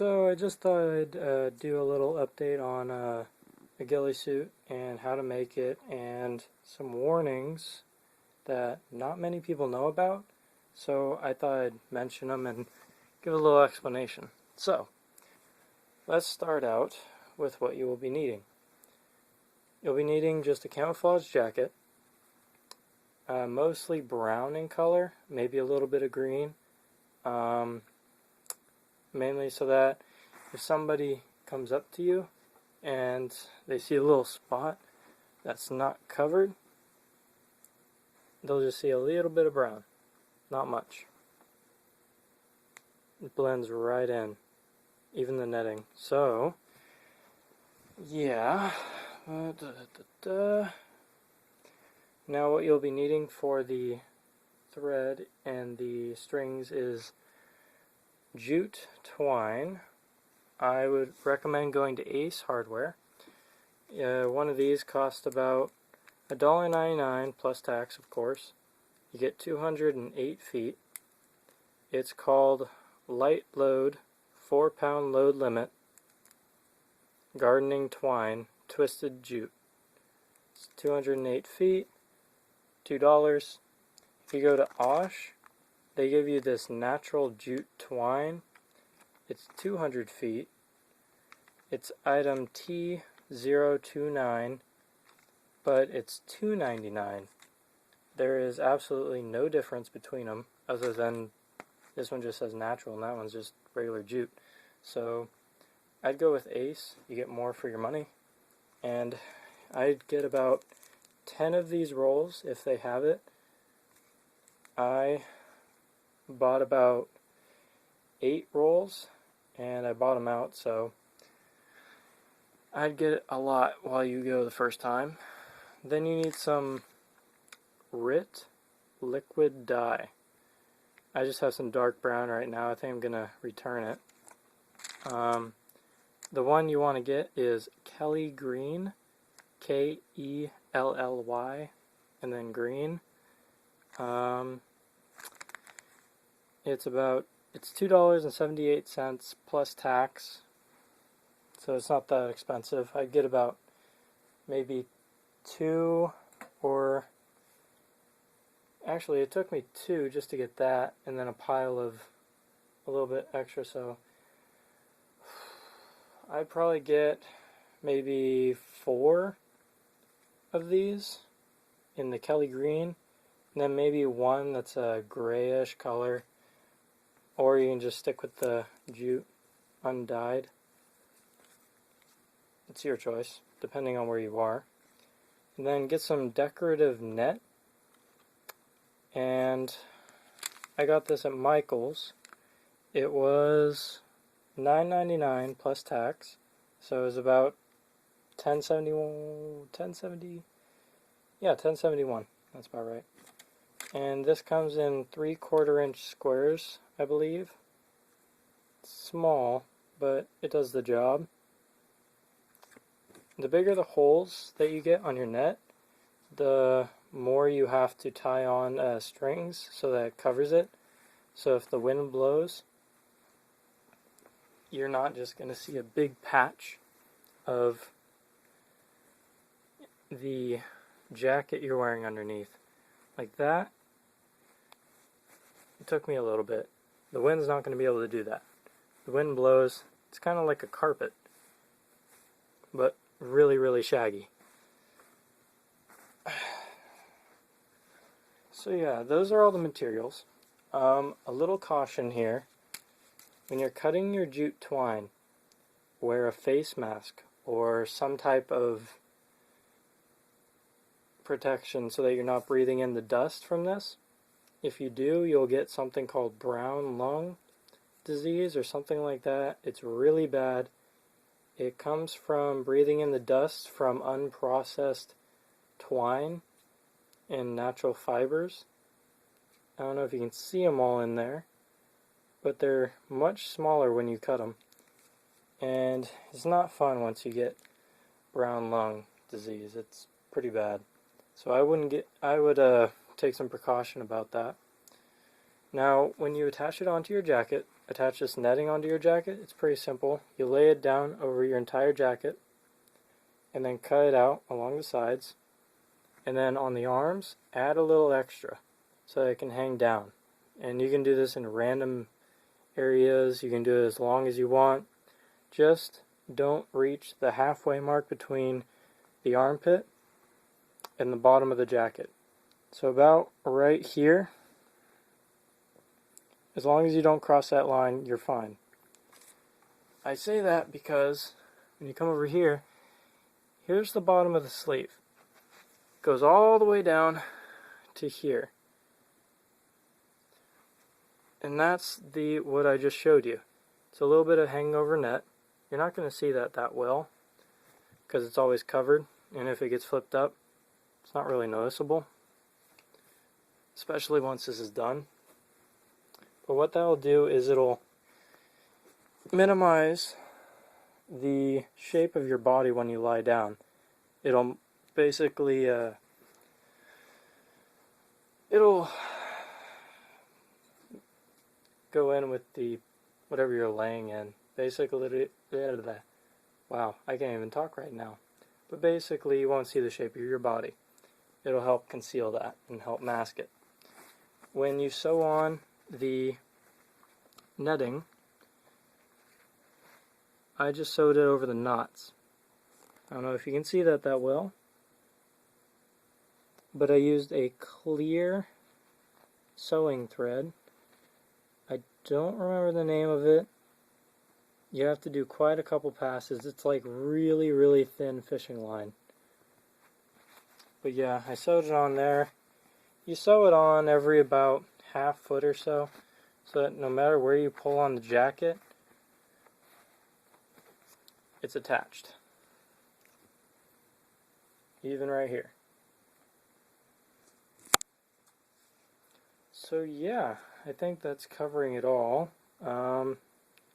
So I just thought I'd do a little update on a ghillie suit and how to make it and some warnings that not many people know about. So I thought I'd mention them and give a little explanation. So let's start out with what you will be needing. You'll be needing just a camouflage jacket, mostly brown in color, maybe a little bit of green. Mainly so that if somebody comes up to you and they see a little spot that's not covered, they'll just see a little bit of brown, not much. It blends right in, even the netting. So, yeah. Now what you'll be needing for the thread and the strings is jute twine. I would recommend going to Ace Hardware. One of these costs about $1.99 plus tax, of course. You get 208 feet. It's called Light Load 4-pound load limit gardening twine twisted jute. It's 208 feet, $2. If you go to Osh, they give you this natural jute twine. It's 200 feet. It's item T029, but it's $2.99. There is absolutely no difference between them other than this one just says natural and that one's just regular jute. So I'd go with Ace. You get more for your money. And I'd get about 10 of these rolls if they have it. I bought about 8 rolls and I bought them out, so I'd get a lot while you go the first time. Then you need some RIT liquid dye. I just have some dark brown right now. I think I'm gonna return it. The one you want to get is Kelly Green, Kelly, and then green. It's $2.78 plus tax, so it's not that expensive. I'd get about maybe 2, or actually it took me 2 just to get that, and then a pile of a little bit extra, so I'd probably get maybe 4 of these in the Kelly Green, and then maybe one that's a grayish color, or you can just stick with the jute undyed. It's your choice, depending on where you are. And then get some decorative net, and I got this at Michael's. It was $9.99 plus tax, so it was about $10.71. That's about right. And this comes in 3/4 inch squares, I believe. It's small, but it does the job. The bigger the holes that you get on your net, the more you have to tie on strings so that it covers it. So if the wind blows, you're not just going to see a big patch of the jacket you're wearing underneath. Like that. It took me a little bit. The wind's not going to be able to do that. The wind blows, it's kind of like a carpet, but really, really shaggy. So yeah, those are all the materials. A little caution here. When you're cutting your jute twine, wear a face mask or some type of protection so that you're not breathing in the dust from this. If you do, you'll get something called brown lung disease or something like that. It's really bad. It comes from breathing in the dust from unprocessed twine and natural fibers. I don't know if you can see them all in there, but they're much smaller when you cut them. And it's not fun once you get brown lung disease. It's pretty bad. So I would take some precaution about that. Now, when you attach it onto your jacket, attach this netting onto your jacket, it's pretty simple. You lay it down over your entire jacket and then cut it out along the sides, and then on the arms add a little extra so that it can hang down. And you can do this in random areas, you can do it as long as you want. Just don't reach the halfway mark between the armpit and the bottom of the jacket. So about right here, as long as you don't cross that line, you're fine. I say that because when you come over here, here's the bottom of the sleeve. It goes all the way down to here. And that's what I just showed you. It's a little bit of hangover net. You're not going to see that well because it's always covered, and if it gets flipped up, it's not really noticeable, especially once this is done. But what that'll do is it'll minimize the shape of your body when you lie down. It'll basically it'll go in with the whatever you're laying in. Basically, wow, I can't even talk right now. But basically, you won't see the shape of your body. It'll help conceal that and help mask it. When you sew on the netting, I just sewed it over the knots. I don't know if you can see that well, but I used a clear sewing thread. I don't remember the name of it. You have to do quite a couple passes. It's like really thin fishing line. But yeah, I sewed it on there. You sew it on every about half foot or so that no matter where you pull on the jacket, it's attached. Even right here. So yeah, I think that's covering it all.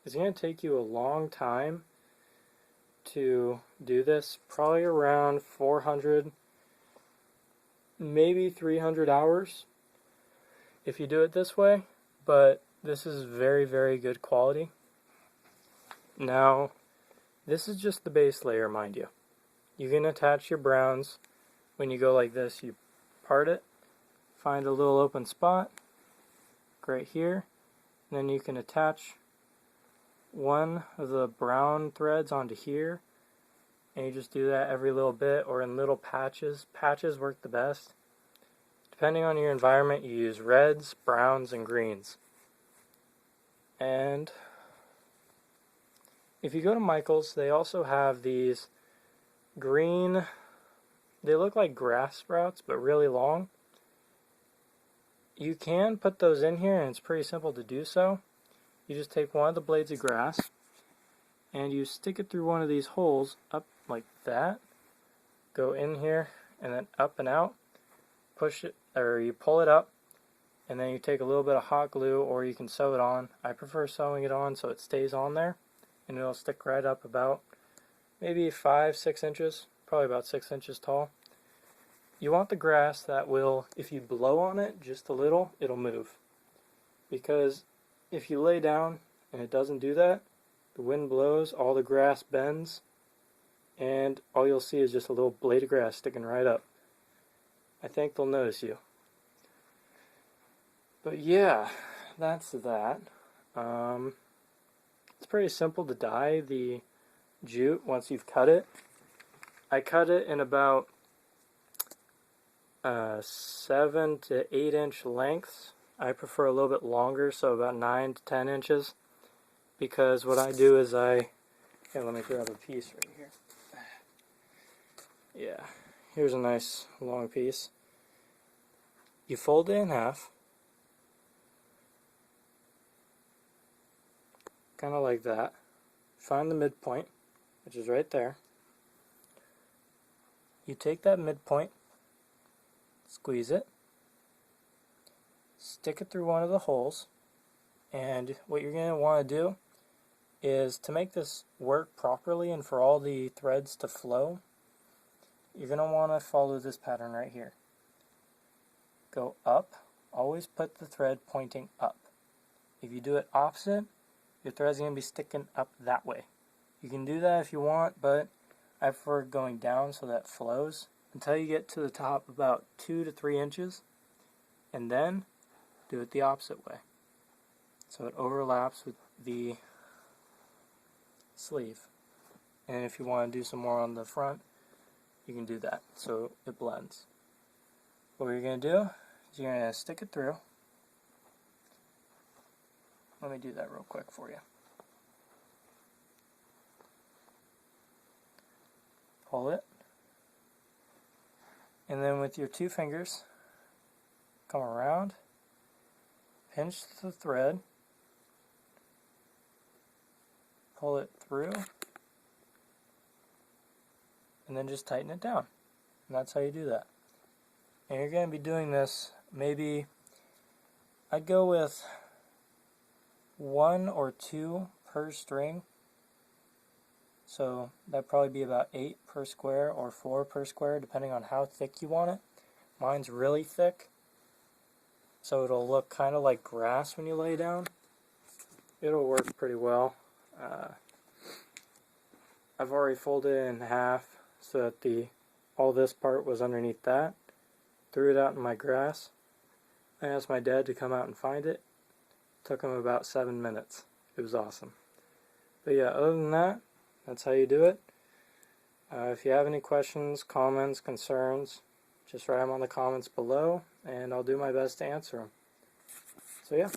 It's going to take you a long time to do this, probably around 400, maybe 300 hours if you do it this way, but this is very good quality. Now, this is just the base layer, mind you. You can attach your browns. When you go like this, you part it, find a little open spot right here, and then you can attach one of the brown threads onto here, and you just do that every little bit or in little patches. Patches work the best. Depending on your environment, you use reds, browns, and greens. And if you go to Michael's, they also have these green, they look like grass sprouts but really long. You can put those in here, and it's pretty simple to do so. You just take one of the blades of grass and you stick it through one of these holes up like that, go in here and then up and out, push it, or you pull it up, and then you take a little bit of hot glue, or you can sew it on. I prefer sewing it on so it stays on there and it'll stick right up about maybe 5-6 inches, probably about 6 inches tall. You want the grass that will, if you blow on it just a little, it'll move. Because if you lay down and it doesn't do that, the wind blows, all the grass bends, and all you'll see is just a little blade of grass sticking right up. I think they'll notice you. But yeah, that's that. It's pretty simple to dye the jute once you've cut it. I cut it in about 7 to 8 inch lengths. I prefer a little bit longer, so about 9 to 10 inches, because what I do is let me grab a piece right here. Yeah, here's a nice long piece. You fold it in half, kind of like that. Find the midpoint, which is right there. You take that midpoint, squeeze it, stick it through one of the holes, and what you're going to want to do is, to make this work properly and for all the threads to flow, you're going to want to follow this pattern right here. Go up, always put the thread pointing up. If you do it opposite, your thread's going to be sticking up that way. You can do that if you want, but I prefer going down so that flows until you get to the top about 2 to 3 inches, and then do it the opposite way. So it overlaps with the sleeve. And if you want to do some more on the front, you can do that so it blends. What you're going to do is you're going to stick it through. Let me do that real quick for you. Pull it. And then with your 2 fingers, come around, pinch the thread, pull it through, and then just tighten it down. And that's how you do that. And you're going to be doing this, maybe, I'd go with 1 or 2 per string. So that'd probably be about 8 per square or 4 per square, depending on how thick you want it. Mine's really thick, so it'll look kind of like grass when you lay down. It'll work pretty well. I've already folded it in half so that all this part was underneath that. Threw it out in my grass. I asked my dad to come out and find it. Took him about 7 minutes. It was awesome. But yeah, other than that, that's how you do it. If you have any questions, comments, concerns, just write them on the comments below, and I'll do my best to answer them. So yeah.